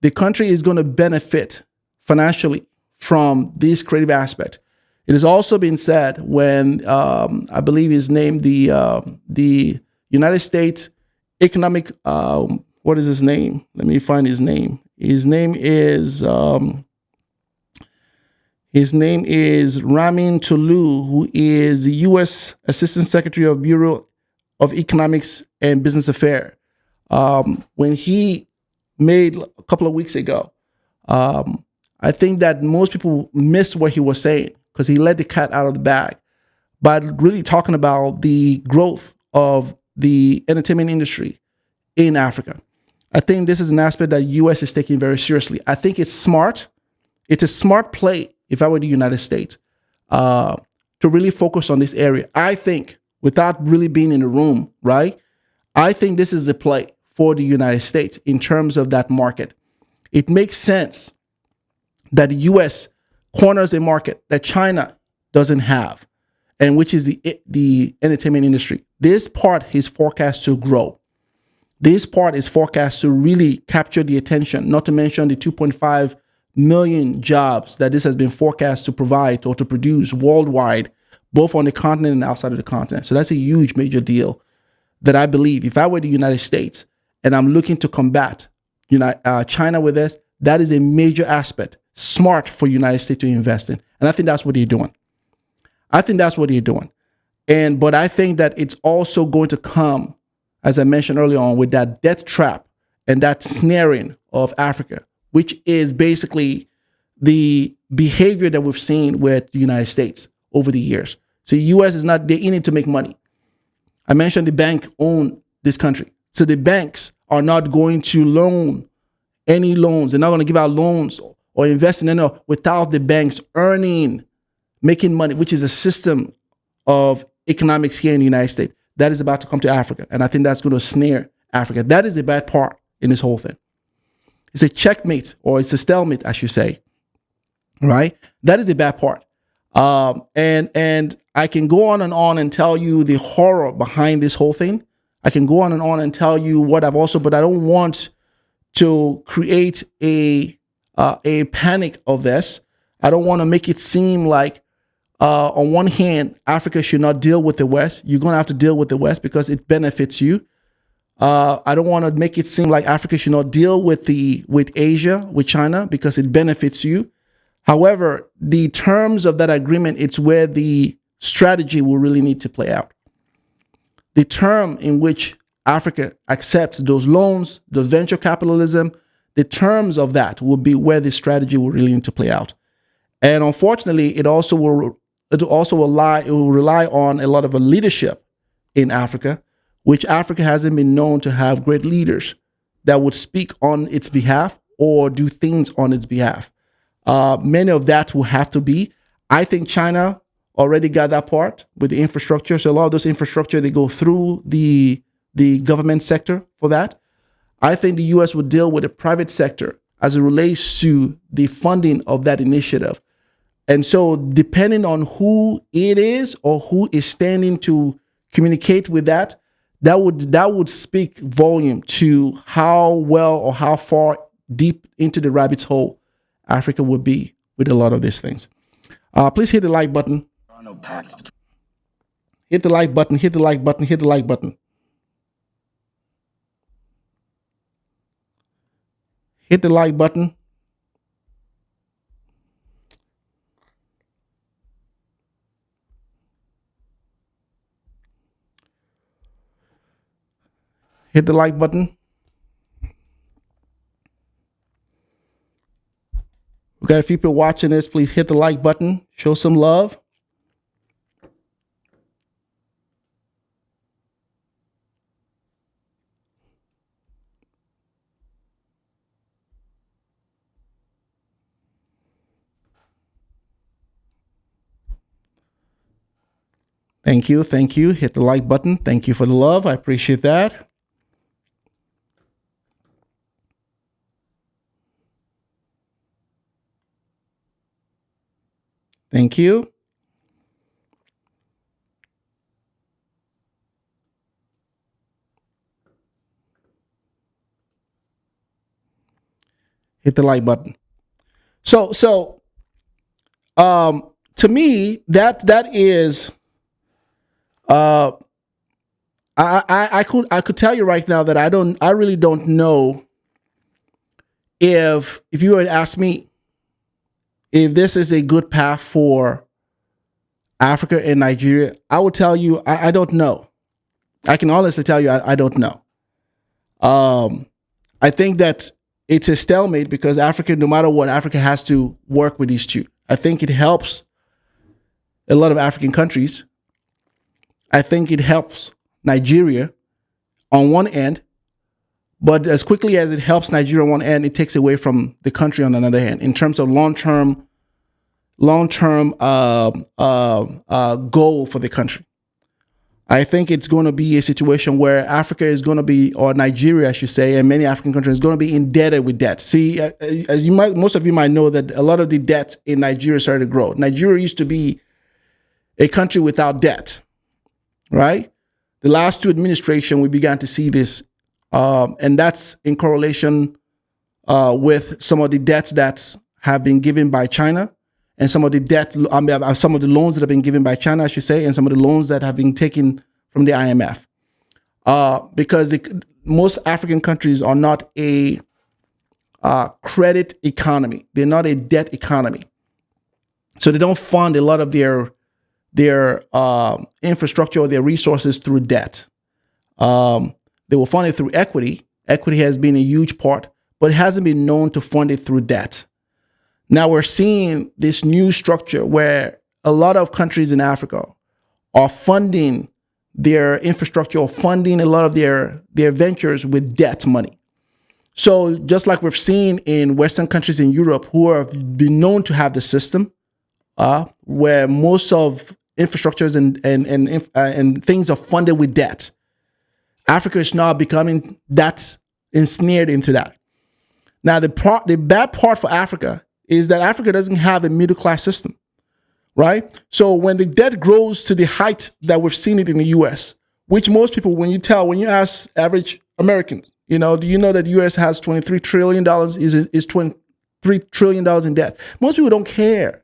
The country is going to benefit financially from this creative aspect. It has also been said when I believe his name, the United States Economic, what is his name? Let me find his name. His name is Ramin Tulu, who is the U.S. Assistant Secretary of Bureau of Economics and Business Affairs. When he made a couple of weeks ago, I think that most people missed what he was saying because he let the cat out of the bag by really talking about the growth of the entertainment industry in Africa. I think this is an aspect that U.S. is taking very seriously. I think it's smart. It's a smart play, if I were the United States, to really focus on this area. I think, without really being in the room, right? I think this is the play for the United States in terms of that market. It makes sense that the U.S. corners a market that China doesn't have, and which is the entertainment industry. This part is forecast to grow. This part is forecast to really capture the attention, not to mention the 2.5 million jobs that this has been forecast to provide or to produce worldwide, both on the continent and outside of the continent. So that's a huge, major deal that I believe if I were the United States and I'm looking to combat China with this, that is a major aspect, smart for United States to invest in. And I think that's what they're doing. But I think that it's also going to come, as I mentioned earlier on, with that death trap and that snaring of Africa, which is basically the behavior that we've seen with the United States over the years. So the U.S. is not, they're in it to make money. I mentioned the bank owned this country. So the banks are not going to loan any loans. They're not going to give out loans or invest in any without the banks making money, which is a system of economics here in the United States. That is about to come to Africa. And I think that's going to snare Africa. That is the bad part in this whole thing. It's a checkmate, or it's a stalemate, I should say. Right? That is the bad part. And I can go on and tell you the horror behind this whole thing. I can go on and tell you what but I don't want to create a panic of this. I don't want to make it seem like, on one hand, Africa should not deal with the West. You're going to have to deal with the West because it benefits you. I don't want to make it seem like Africa should not deal with Asia, with China, because it benefits you. However, the terms of that agreement, it's where the strategy will really need to play out. The term in which Africa accepts those loans, the venture capitalism, the terms of that will be where the strategy will really need to play out. And unfortunately, it will rely on a lot of leadership in Africa, which Africa hasn't been known to have great leaders that would speak on its behalf or do things on its behalf. Many of that will have to be. I think China already got that part with the infrastructure. So a lot of those infrastructure, they go through the government sector for that. I think the U.S. would deal with the private sector as it relates to the funding of that initiative. And so depending on who it is or who is standing to communicate with that would speak volume to how well or how far deep into the rabbit's hole Africa would be with a lot of these things. Please hit the like button. Hit the like button, hit the like button, hit the like button. Hit the like button. Hit the like button. We got a few people watching this. Please hit the like button. Show some love. Thank you. Thank you. Hit the like button. Thank you for the love. I appreciate that. Thank you. Hit the like button. So to me, that is I could tell you right now that I really don't know if you were to ask me if this is a good path for Africa and Nigeria. I would tell you I don't know. I can honestly tell you I don't know. I think that it's a stalemate because Africa, no matter what, Africa has to work with these two. I think it helps a lot of African countries. I think it helps Nigeria on one end, but as quickly as it helps Nigeria on one end, it takes away from the country on another hand in terms of long-term goal for the country. I think it's going to be a situation where Africa is going to be, or Nigeria, I should say, and many African countries is going to be indebted with debt. See, as most of you might know that a lot of the debts in Nigeria started to grow. Nigeria used to be a country without debt, right? The last two administrations, we began to see this, and that's in correlation with some of the debts that have been given by China, and some of the some of the loans that have been given by China, I should say, and some of the loans that have been taken from the IMF, because most African countries are not a credit economy; they're not a debt economy, so they don't fund a lot of their infrastructure or their resources through debt. They will fund it through equity. Equity has been a huge part, but it hasn't been known to fund it through debt. Now we're seeing this new structure where a lot of countries in Africa are funding their infrastructure or funding a lot of their ventures with debt money. So just like we've seen in Western countries in Europe who have been known to have the system where most of infrastructures and things are funded with debt. Africa is now becoming that ensnared into that. Now the bad part for Africa is that Africa doesn't have a middle class system, right? So when the debt grows to the height that we've seen it in the U.S., which most people, when you ask average Americans, do you know that the U.S. has $23 trillion is $23 trillion in debt? Most people don't care.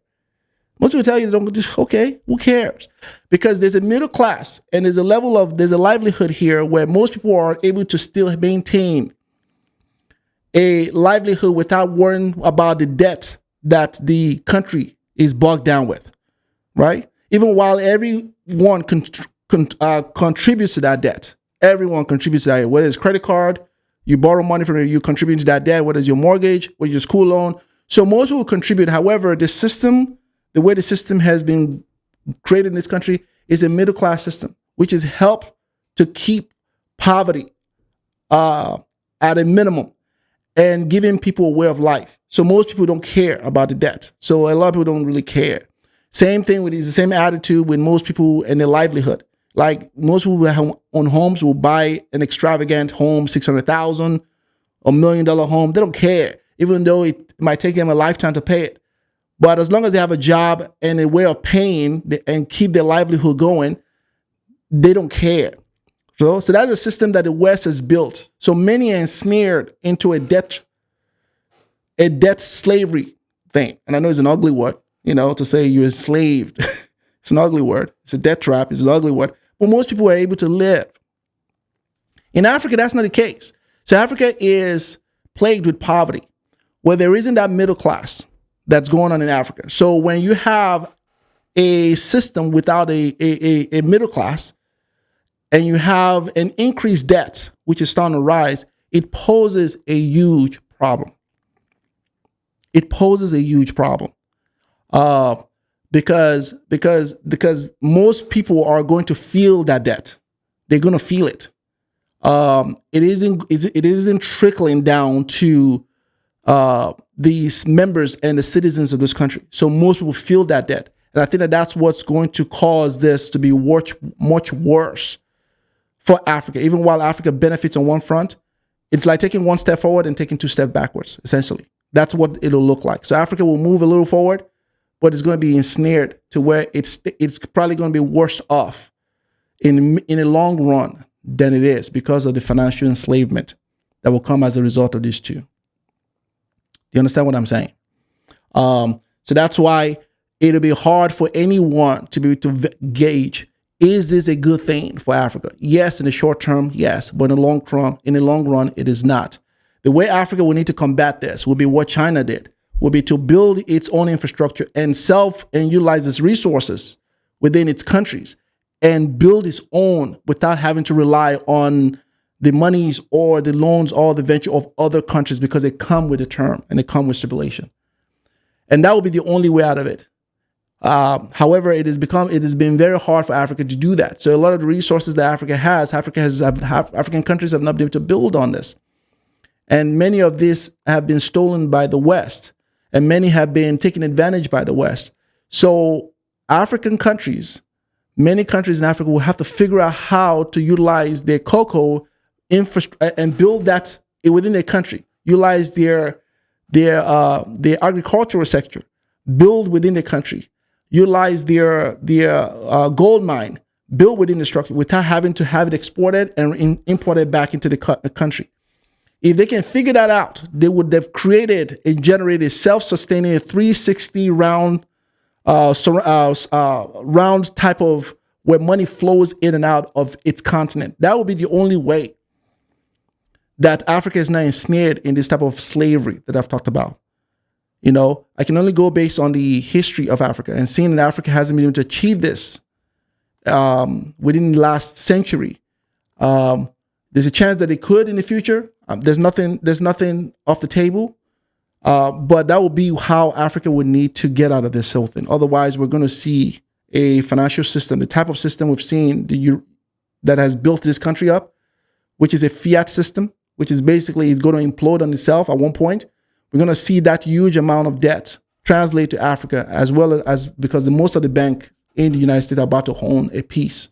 Most people tell you, okay, who cares? Because there's a middle class and there's a livelihood here where most people are able to still maintain a livelihood without worrying about the debt that the country is bogged down with, right? Even while everyone contributes to that debt. Everyone contributes to that, whether it's credit card, you borrow money from you contribute to that debt, whether it's your mortgage or your school loan. So most people contribute. However, the way the system has been created in this country is a middle class system, which has helped to keep poverty at a minimum and giving people a way of life. So most people don't care about the debt. So a lot of people don't really care. Same thing with the same attitude with most people in their livelihood. Like most people who own homes will buy an extravagant home, $600,000, $1 million home. They don't care, even though it might take them a lifetime to pay it. But as long as they have a job and a way of paying and keep their livelihood going, they don't care. So that's a system that the West has built. So many are ensnared into a debt slavery thing. And I know it's an ugly word, to say you're enslaved. It's an ugly word. It's a debt trap. It's an ugly word. But most people are able to live. In Africa, that's not the case. So Africa is plagued with poverty, where there isn't that middle class that's going on in Africa. So when you have a system without a middle class and you have an increased debt, which is starting to rise, it poses a huge problem. It poses a huge problem. Because most people are going to feel that debt. They're going to feel it. It isn't trickling down to these members and the citizens of this country. So most people feel that debt. And I think that that's what's going to cause this to be much worse for Africa. Even while Africa benefits on one front, it's like taking one step forward and taking two steps backwards, essentially. That's what it'll look like. So Africa will move a little forward, but it's going to be ensnared to where it's probably going to be worse off in a long run than it is because of the financial enslavement that will come as a result of these two. Do you understand what I'm saying? So that's why it'll be hard for anyone to be able to gauge, is this a good thing for Africa? Yes, in the short term, yes, but in the long run, it is not. The way Africa will need to combat this will be what China did. Will be to build its own infrastructure and utilize its resources within its countries and build its own without having to rely on the monies or the loans or the venture of other countries, because they come with a term and they come with stipulation. And that will be the only way out of it. However, it has been very hard for Africa to do that. So a lot of the resources that African countries have not been able to build on this. And many of these have been stolen by the West. And many have been taken advantage by the West. So many countries in Africa will have to figure out how to utilize their cocoa infrastructure and build that within their country. Utilize their agricultural sector, build within the country. Utilize their gold mine, build within the structure without having to have it exported and imported back into the country. If they can figure that out, they would have created and generated self-sustaining 360 round type of where money flows in and out of its continent. That would be the only way that Africa is not ensnared in this type of slavery that I've talked about. I can only go based on the history of Africa and seeing that Africa hasn't been able to achieve this within the last century. There's a chance that it could in the future. There's nothing off the table, but that will be how Africa would need to get out of this whole thing. Otherwise, we're going to see a financial system, the type of system we've seen that has built this country up, which is a fiat system, which is basically going to implode on itself at one point. We're going to see that huge amount of debt translate to Africa, as well as because most of the banks in the United States are about to own a piece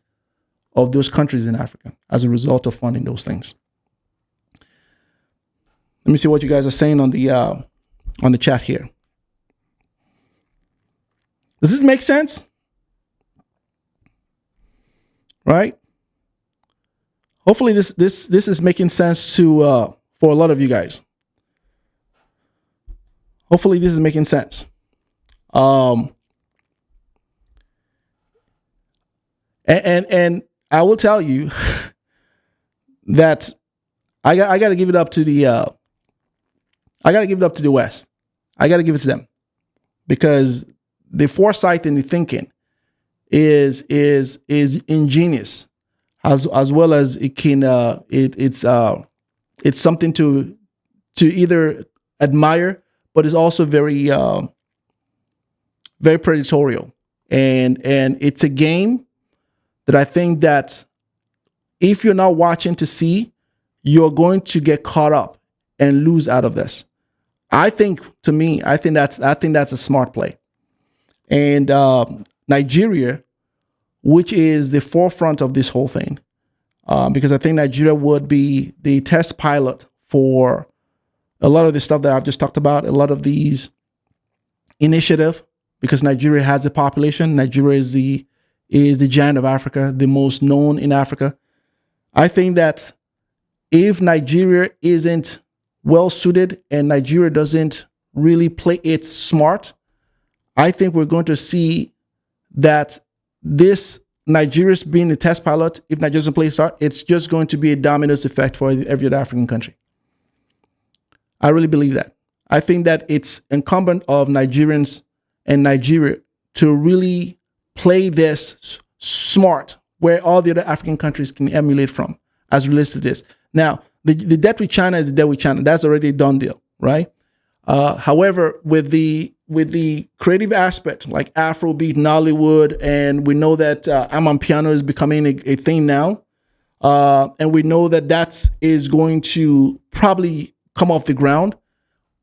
of those countries in Africa as a result of funding those things. Let me see what you guys are saying on the chat here. Does this make sense? Right? Hopefully this is making sense to for a lot of you guys. Hopefully this is making sense. And I will tell you that I got to give it up to the West. I got to give it to them, because the foresight and the thinking is ingenious, as well as it can it's something to either admire, but it's also very very predatorial, and it's a game that I think that if you're not watching to see, you're going to get caught up and lose out of this. I think that's a smart play. And Nigeria, which is the forefront of this whole thing, because I think Nigeria would be the test pilot for a lot of the stuff that I've just talked about, a lot of these initiative, because Nigeria has a population. Nigeria is the giant of Africa, the most known in Africa. I think that if Nigeria isn't well suited and Nigeria doesn't really play it smart, I think we're going to see that this Nigeria's being the test pilot. If Nigeria doesn't play smart, it's just going to be a dominoes effect for every other African country. I really believe that. I think that it's incumbent of Nigerians and Nigeria to really play this smart, where all the other African countries can emulate from as relates to this. Now, the debt with China is the debt with China. That's already a done deal, right? However, with the creative aspect, like Afrobeat, Nollywood, and we know that Amapiano is becoming a thing now, and we know that is going to probably come off the ground.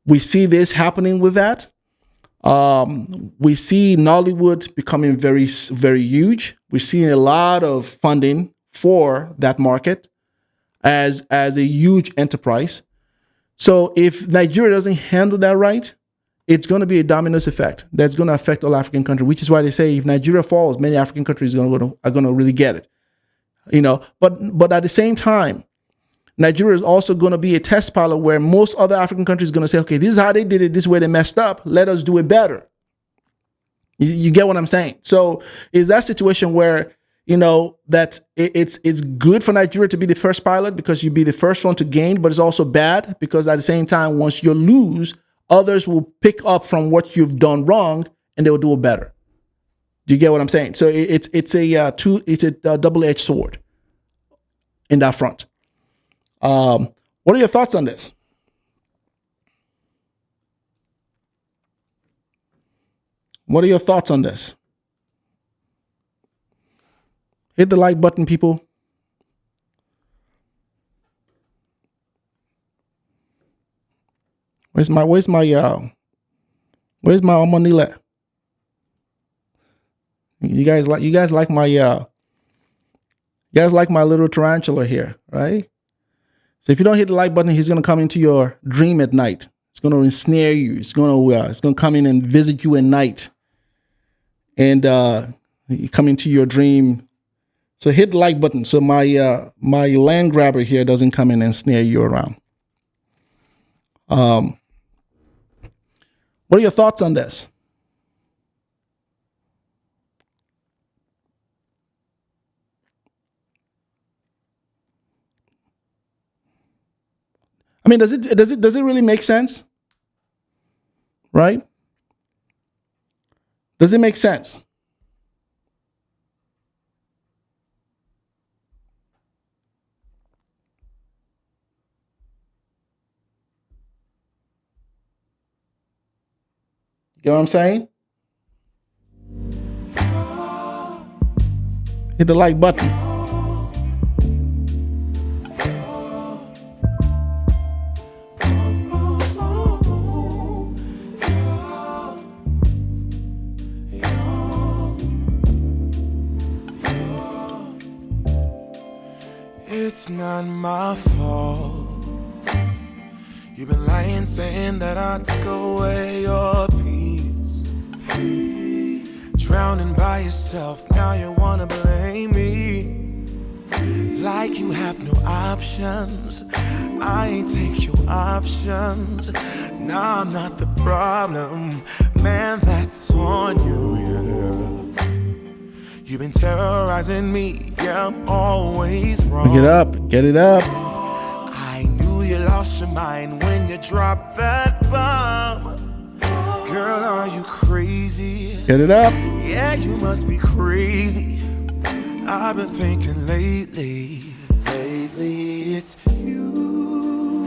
We see this happening with that. We see Nollywood becoming very, very huge. We're seeing a lot of funding for that market as a huge enterprise. So if Nigeria doesn't handle that right, it's going to be a dominoes effect that's going to affect all African countries, which is why they say if Nigeria falls, many African countries are going to really get it. But at the same time, Nigeria is also going to be a test pilot where most other African countries are going to say, okay, this is how they did it, this is where they messed up, let us do it better. You get what I'm saying? So is that situation where, that it's good for Nigeria to be the first pilot because you be the first one to gain, but it's also bad because at the same time, once you lose, others will pick up from what you've done wrong and they will do it better. Do you get what I'm saying? So it's a double-edged sword in that front. What are your thoughts on this? What are your thoughts on this? Hit the like button, people. Where's my Omonile? You guys like my little tarantula here, right? So if you don't hit the like button, he's going to come into your dream at night. It's going to ensnare you. It's going to come in and visit you at night, and come into your dream. So hit the like button so my land grabber here doesn't come in and snare you around. What are your thoughts on this? I mean, does it really make sense? Right? Does it make sense? You know what I'm saying? Hit the like button. It's not my fault. You've been lying, saying that I took away your peace. Drowning by yourself, now you wanna blame me. Like you have no options. I ain't take your options. Now I'm not the problem. Man, that's on you, yeah. You've been terrorizing me, yeah, I'm always wrong. Get up, get it up. I knew you lost your mind when you dropped that bomb. Girl, are you crazy? Get it up. Yeah, you must be crazy. I've been thinking lately it's you.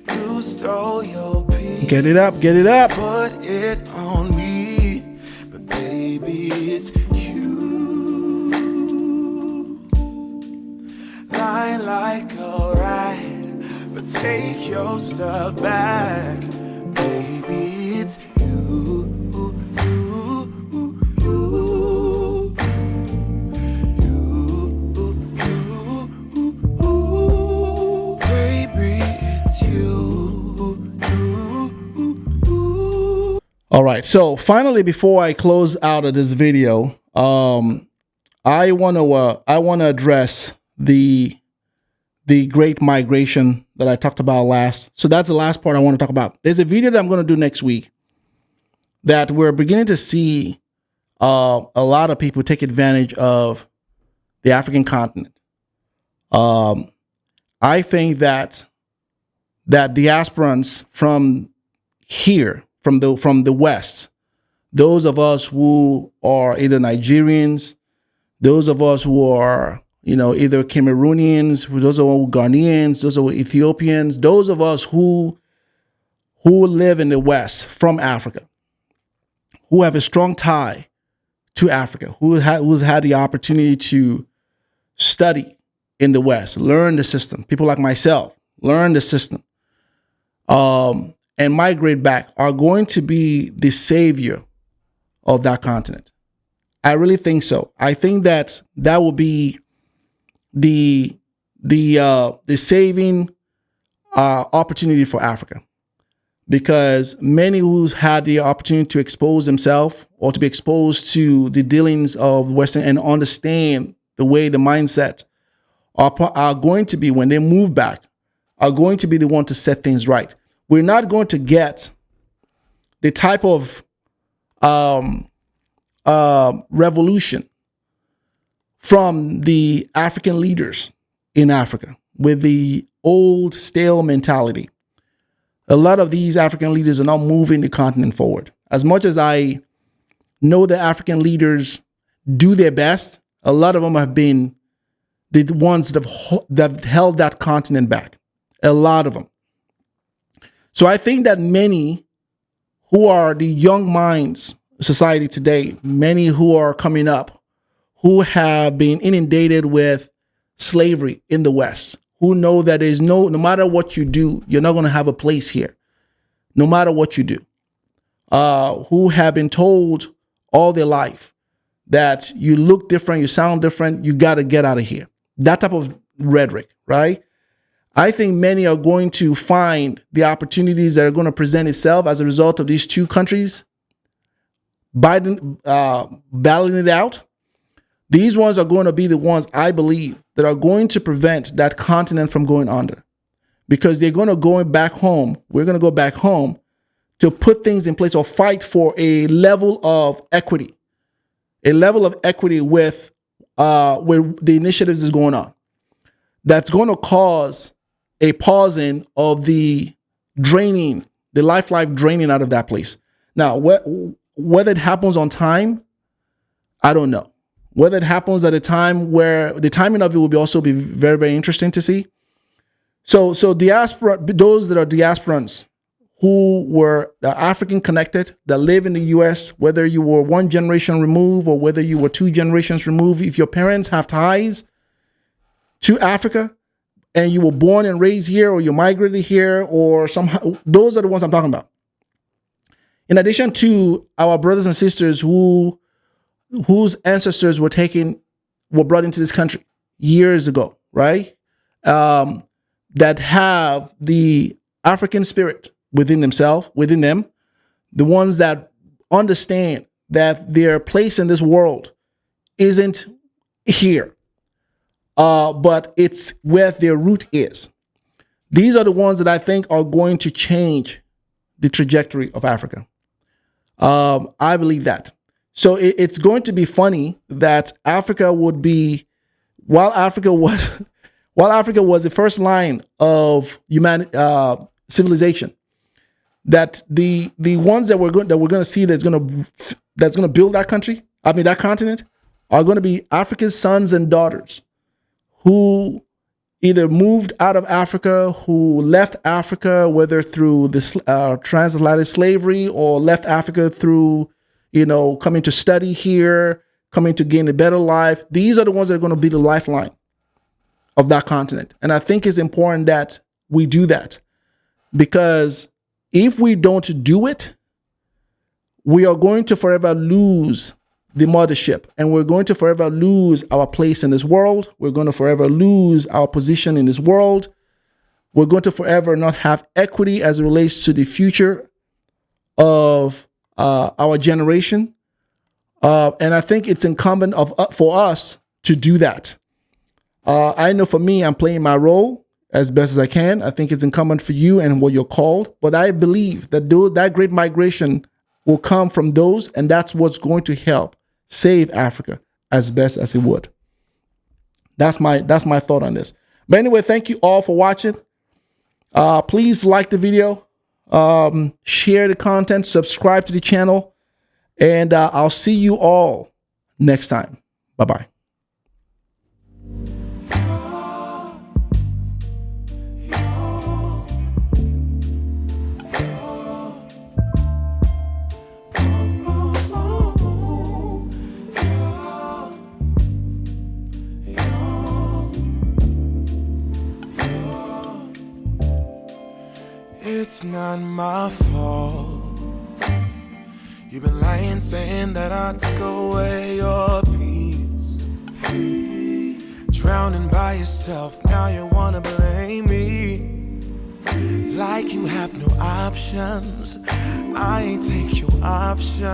You stole your peace. Get it up, get it up. Put it on me, but baby, it's you. Lie like a ride, but take your stuff back, baby, it's you. All right. So finally, before I close out of this video, I want to address the great migration that I talked about last. So that's the last part I want to talk about. There's a video that I'm going to do next week that we're beginning to see a lot of people take advantage of the African continent. I think that diasporans from here, from the West, those of us who are either Nigerians, those of us who are, either Cameroonians, those of us who are Ghanaians, those of us Ethiopians, those of us who live in the West from Africa, who have a strong tie to Africa, who's had the opportunity to study in the West, learn the system. People like myself learn the system. And migrate back are going to be the savior of that continent. I really think so. I think that will be the saving opportunity for Africa, because many who's had the opportunity to expose themselves or to be exposed to the dealings of Western and understand the way the mindset are going to be when they move back, are going to be the one to set things right. We're not going to get the type of revolution from the African leaders in Africa with the old stale mentality. A lot of these African leaders are not moving the continent forward. As much as I know the African leaders do their best, a lot of them have been the ones that have held that continent back. A lot of them. So I think that many who are the young minds of society today, many who are coming up, who have been inundated with slavery in the West, who know that there's no matter what you do, you're not going to have a place here, no matter what you do, who have been told all their life that you look different, you sound different, you got to get out of here. That type of rhetoric, right? I think many are going to find the opportunities that are going to present itself as a result of these two countries battling it out. These ones are going to be the ones, I believe, that are going to prevent that continent from going under, because they're going to go back home. We're going to go back home to put things in place or fight for a level of equity, with where the initiatives is going on. That's going to cause a pausing of the life draining out of that place. Now, whether it happens on time, I don't know. Whether it happens at a time where the timing of it will also be very, very interesting to see. So diaspora, those that are diasporans who were African connected, that live in the U.S., whether you were one generation removed or whether you were 2 generations removed, if your parents have ties to Africa, and you were born and raised here, or you migrated here, or somehow, those are the ones I'm talking about. In addition to our brothers and sisters whose ancestors were brought into this country years ago, right? That have the African spirit within them, the ones that understand that their place in this world isn't here, but it's where their root is. These are the ones that I think are going to change the trajectory of Africa. I believe that. So it's going to be funny that Africa would be, while Africa was the first line of civilization, that the ones that we're going to see that's going to build that that continent, are going to be Africa's sons and daughters who either moved out of Africa, who left Africa, whether through the transatlantic slavery, or left Africa through, coming to study here, coming to gain a better life. These are the ones that are going to be the lifeline of that continent. And I think it's important that we do that, because if we don't do it, we are going to forever lose the mothership, and we're going to forever lose our place in this world. We're going to forever lose our position in this world. We're going to forever not have equity as it relates to the future of our generation. And I think it's incumbent for us to do that. I know for me, I'm playing my role as best as I can. I think it's incumbent for you and what you're called. But I believe that that great migration will come from those, and that's what's going to help save Africa as best as it would. That's my thought on this. But anyway, thank you all for watching. Please like the video, share the content, subscribe to the channel, and I'll see you all next time. Bye-bye. It's not my fault. You've been lying, saying that I took away your peace. Drowning by yourself, now you wanna blame me. Like you have no options. I ain't take your options.